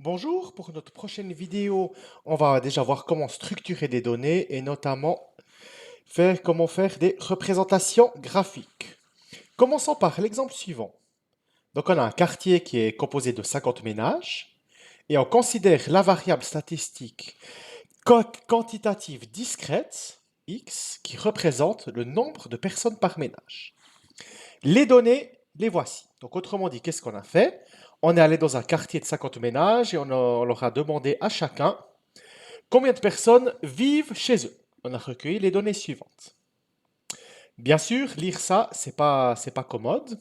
Bonjour, pour notre prochaine vidéo, on va déjà voir comment structurer des données et notamment comment faire des représentations graphiques. Commençons par l'exemple suivant. Donc on a un quartier qui est composé de 50 ménages et on considère la variable statistique quantitative discrète, x, qui représente le nombre de personnes par ménage. Les données, les voici. Donc, autrement dit, qu'est-ce qu'on a fait? On est allé dans un quartier de 50 ménages et on leur a demandé à chacun combien de personnes vivent chez eux. On a recueilli les données suivantes. Bien sûr, lire ça, c'est pas commode.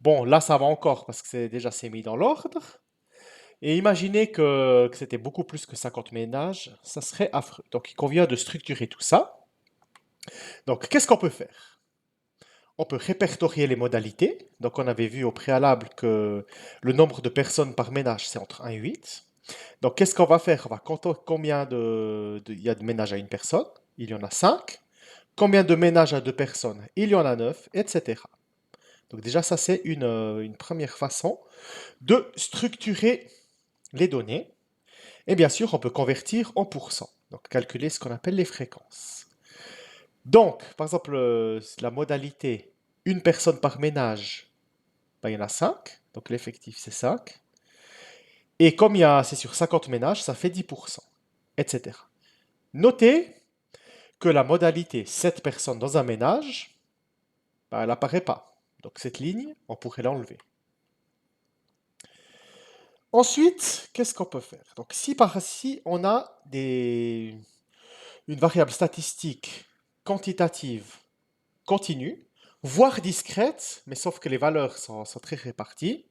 Bon, là, ça va encore parce que c'est mis dans l'ordre. Et imaginez que c'était beaucoup plus que 50 ménages, ça serait affreux. Donc, il convient de structurer tout ça. Donc, qu'est-ce qu'on peut faire? On peut répertorier les modalités. Donc, on avait vu au préalable que le nombre de personnes par ménage, c'est entre 1 et 8. Donc, qu'est-ce qu'on va faire? On va compter combien il y a de ménages à une personne. Il y en a 5. Combien de ménages à deux personnes? Il y en a 9, etc. Donc, déjà, ça, c'est une première façon de structurer les données. Et bien sûr, on peut convertir en pourcents. Donc, calculer ce qu'on appelle les fréquences. Donc, par exemple, la modalité une personne par ménage, ben, il y en a 5, donc l'effectif c'est 5. Et comme c'est sur 50 ménages, ça fait 10%, etc. Notez que la modalité 7 personnes dans un ménage, ben, elle n'apparaît pas. Donc cette ligne, on pourrait l'enlever. Ensuite, qu'est-ce qu'on peut faire? Donc si par ici, on a une variable statistique quantitative continue, voire discrète, mais sauf que les valeurs sont très réparties,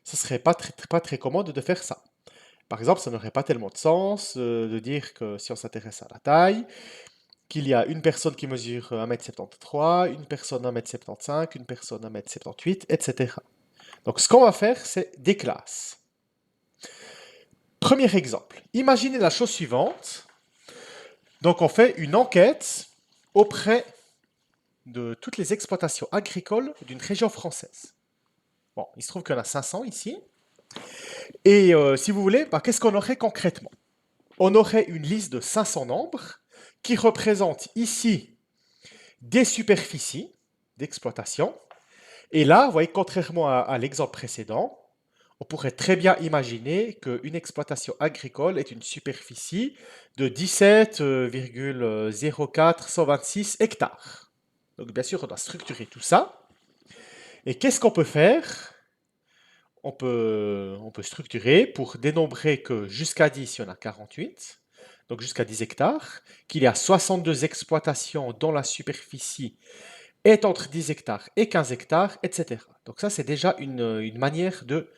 ce serait pas très commode de faire ça. Par exemple, ça n'aurait pas tellement de sens de dire que si on s'intéresse à la taille, qu'il y a une personne qui mesure 1,73 m, une personne 1,75 m, une personne 1,78 m, etc. Donc ce qu'on va faire, c'est des classes. Premier exemple, imaginez la chose suivante. Donc on fait une enquête auprès de toutes les exploitations agricoles d'une région française. Bon, il se trouve qu'il y en a 500 ici. Et si vous voulez, bah, qu'est-ce qu'on aurait concrètement? On aurait une liste de 500 nombres qui représente ici des superficies d'exploitation. Et là, vous voyez, contrairement à l'exemple précédent, on pourrait très bien imaginer qu'une exploitation agricole est une superficie de 17,04126 hectares. Donc bien sûr, on doit structurer tout ça. Et qu'est-ce qu'on peut faire? On peut structurer pour dénombrer que jusqu'à 10, il y en a 48, donc jusqu'à 10 hectares, qu'il y a 62 exploitations dont la superficie est entre 10 hectares et 15 hectares, etc. Donc ça, c'est déjà une manière de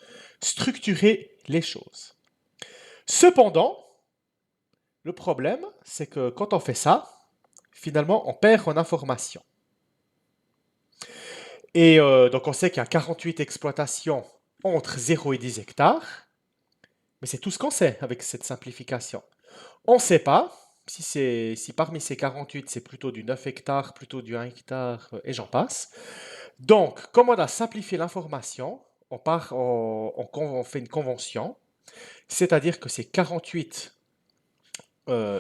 structurer les choses. Cependant, le problème, c'est que quand on fait ça, finalement, on perd en information. Et donc on sait qu'il y a 48 exploitations entre 0 et 10 hectares, mais c'est tout ce qu'on sait avec cette simplification. On ne sait pas si parmi ces 48, c'est plutôt du 9 hectares, plutôt du 1 hectare, et j'en passe. Donc, comme on a simplifié l'information, on fait une convention, c'est-à-dire que ces 48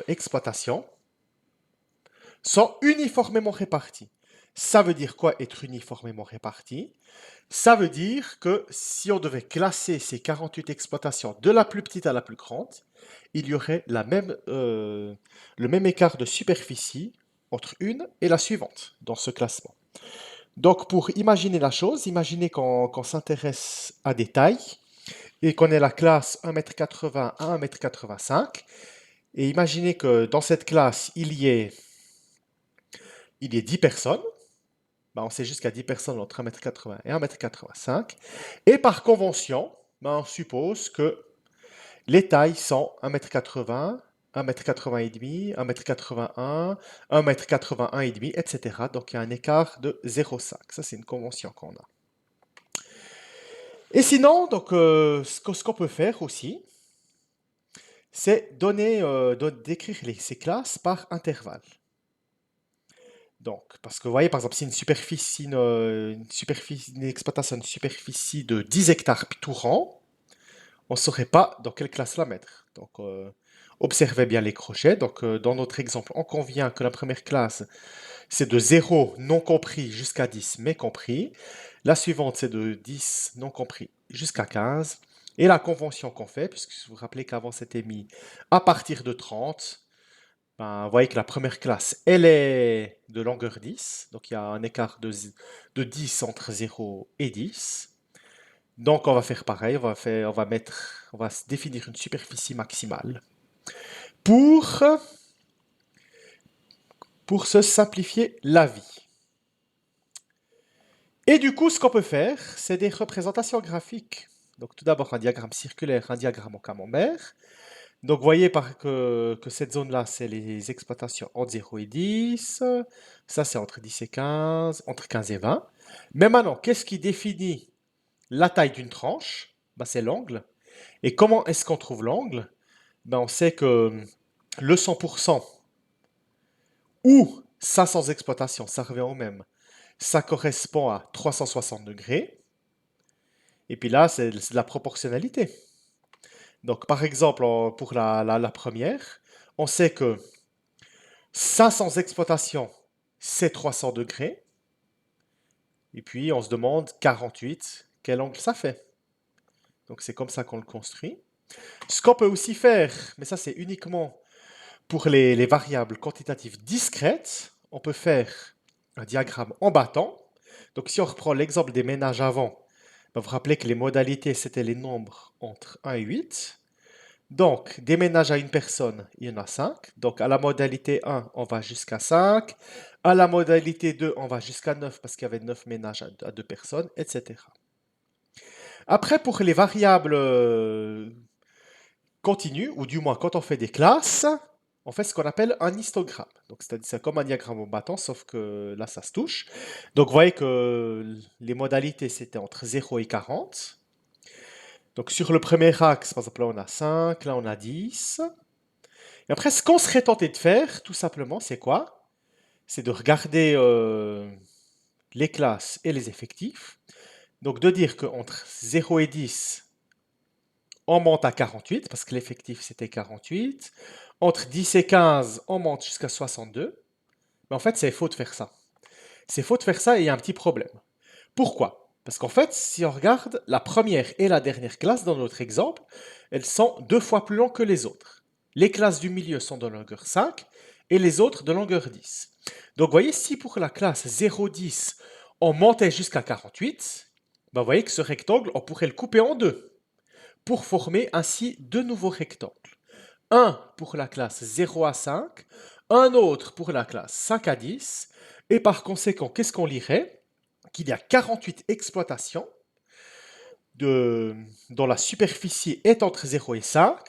exploitations sont uniformément réparties. Ça veut dire quoi être uniformément réparti? Ça veut dire que si on devait classer ces 48 exploitations de la plus petite à la plus grande, il y aurait le même écart de superficie entre une et la suivante dans ce classement. Donc pour imaginer la chose, imaginez qu'on s'intéresse à des tailles et qu'on ait la classe 1,80 m à 1,85 m. Et imaginez que dans cette classe, il y ait 10 personnes. Ben, on sait jusqu'à 10 personnes entre 1,80 m et 1,85 m. Et par convention, ben, on suppose que les tailles sont 1,80 m, 1,80 m et demi, 1,81 m, 1,81 m et demi, etc. Donc il y a un écart de 0,5. Ça, c'est une convention qu'on a. Et sinon, donc, ce qu'on peut faire aussi, c'est décrire ces classes par intervalle. Donc, parce que vous voyez, par exemple, si une exploitation a une superficie de 10 hectares tout rond, on ne saurait pas dans quelle classe la mettre. Donc, observez bien les crochets. Donc, dans notre exemple, on convient que la première classe, c'est de 0 non compris jusqu'à 10 mais compris. La suivante, c'est de 10 non compris jusqu'à 15. Et la convention qu'on fait, puisque vous vous rappelez qu'avant c'était mis à partir de 30, ben, vous voyez que la première classe, elle est de longueur 10. Donc il y a un écart de 10 entre 0 et 10. Donc on va faire pareil, on va se définir une superficie maximale pour, pour se simplifier la vie. Et du coup, ce qu'on peut faire, c'est des représentations graphiques. Donc tout d'abord un diagramme circulaire, un diagramme en camembert. Donc vous voyez que cette zone-là, c'est les exploitations entre 0 et 10. Ça, c'est entre 10 et 15, entre 15 et 20. Mais maintenant, qu'est-ce qui définit la taille d'une tranche? Ben, c'est l'angle. Et comment est-ce qu'on trouve l'angle? Ben, on sait que le 100% ou ça sans exploitation, ça revient au même. Ça correspond à 360 degrés. Et puis là, c'est de la proportionnalité. Donc, par exemple, pour la première, on sait que 500 exploitations, c'est 300 degrés. Et puis, on se demande 48, quel angle ça fait. Donc, c'est comme ça qu'on le construit. Ce qu'on peut aussi faire, mais ça, c'est uniquement pour les variables quantitatives discrètes, on peut faire un diagramme en battant. Donc, si on reprend l'exemple des ménages avant, ben, vous vous rappelez que les modalités, c'était les nombres entre 1 et 8. Donc, des ménages à une personne, il y en a 5. Donc, à la modalité 1, on va jusqu'à 5. À la modalité 2, on va jusqu'à 9 parce qu'il y avait 9 ménages à 2 personnes, etc. Après, pour les variables continues, ou du moins quand on fait des classes, on fait ce qu'on appelle un histogramme. Donc, c'est comme un diagramme au bâton, sauf que là, ça se touche. Donc, vous voyez que les modalités, c'était entre 0 et 40. Donc, sur le premier axe, par exemple, là, on a 5, là, on a 10. Et après, ce qu'on serait tenté de faire, tout simplement, c'est quoi? C'est de regarder les classes et les effectifs. Donc, de dire qu'entre 0 et 10, on monte à 48, parce que l'effectif, c'était 48. Entre 10 et 15, on monte jusqu'à 62. Mais en fait, c'est faux de faire ça. C'est faux de faire ça et il y a un petit problème. Pourquoi? Parce qu'en fait, si on regarde, la première et la dernière classe dans notre exemple, elles sont 2 fois plus longues que les autres. Les classes du milieu sont de longueur 5 et les autres de longueur 10. Donc, vous voyez, si pour la classe 0,10, on montait jusqu'à 48, ben, vous voyez que ce rectangle, on pourrait le couper en deux pour former ainsi deux nouveaux rectangles. Un pour la classe 0 à 5, un autre pour la classe 5 à 10, et par conséquent, qu'est-ce qu'on lirait? Qu'il y a 48 exploitations dont la superficie est entre 0 et 5,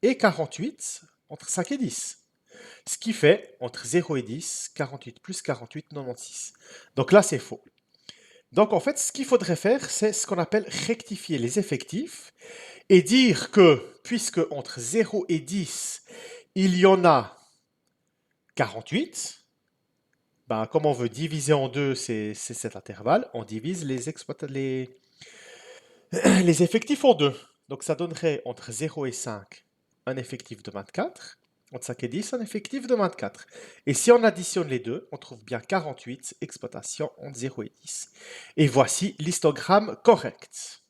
et 48 entre 5 et 10. Ce qui fait, entre 0 et 10, 48 plus 48, 96. Donc là, c'est faux. Donc en fait, ce qu'il faudrait faire, c'est ce qu'on appelle rectifier les effectifs et dire que, puisque entre 0 et 10, il y en a 48, ben, comme on veut diviser en deux cet intervalle, on divise les effectifs en deux. Donc ça donnerait entre 0 et 5 un effectif de 24, entre 5 et 10 un effectif de 24. Et si on additionne les deux, on trouve bien 48 exploitations entre 0 et 10. Et voici l'histogramme correct.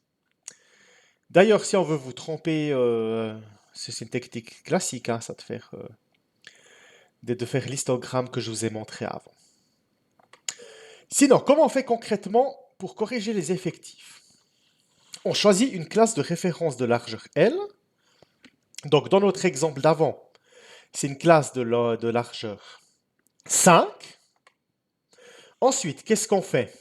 D'ailleurs, si on veut vous tromper, c'est une technique classique, hein, ça de faire l'histogramme que je vous ai montré avant. Sinon, comment on fait concrètement pour corriger les effectifs? On choisit une classe de référence de largeur L. Donc, dans notre exemple d'avant, c'est une classe de largeur 5. Ensuite, qu'est-ce qu'on fait?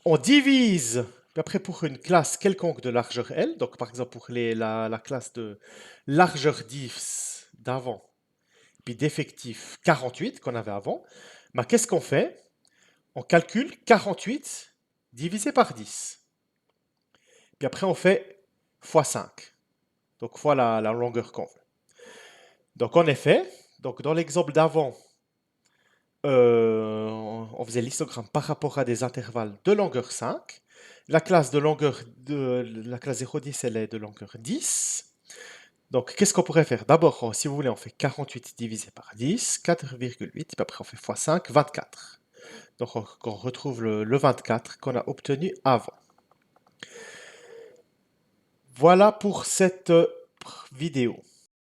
On divise, puis après pour une classe quelconque de largeur L, donc par exemple pour la classe de largeur 10 d'avant, puis d'effectif 48 qu'on avait avant, ben, qu'est-ce qu'on fait? On calcule 48 divisé par 10. Puis après, on fait fois 5. Donc, fois la longueur qu'on veut. Donc, en effet, donc dans l'exemple d'avant, on faisait l'histogramme par rapport à des intervalles de longueur 5. La classe de longueur de la classe 0,10, elle est de longueur 10. Donc, qu'est-ce qu'on pourrait faire? D'abord, si vous voulez, on fait 48 divisé par 10, 4,8, puis après on fait x 5, 24. Donc, on retrouve le 24 qu'on a obtenu avant. Voilà pour cette vidéo.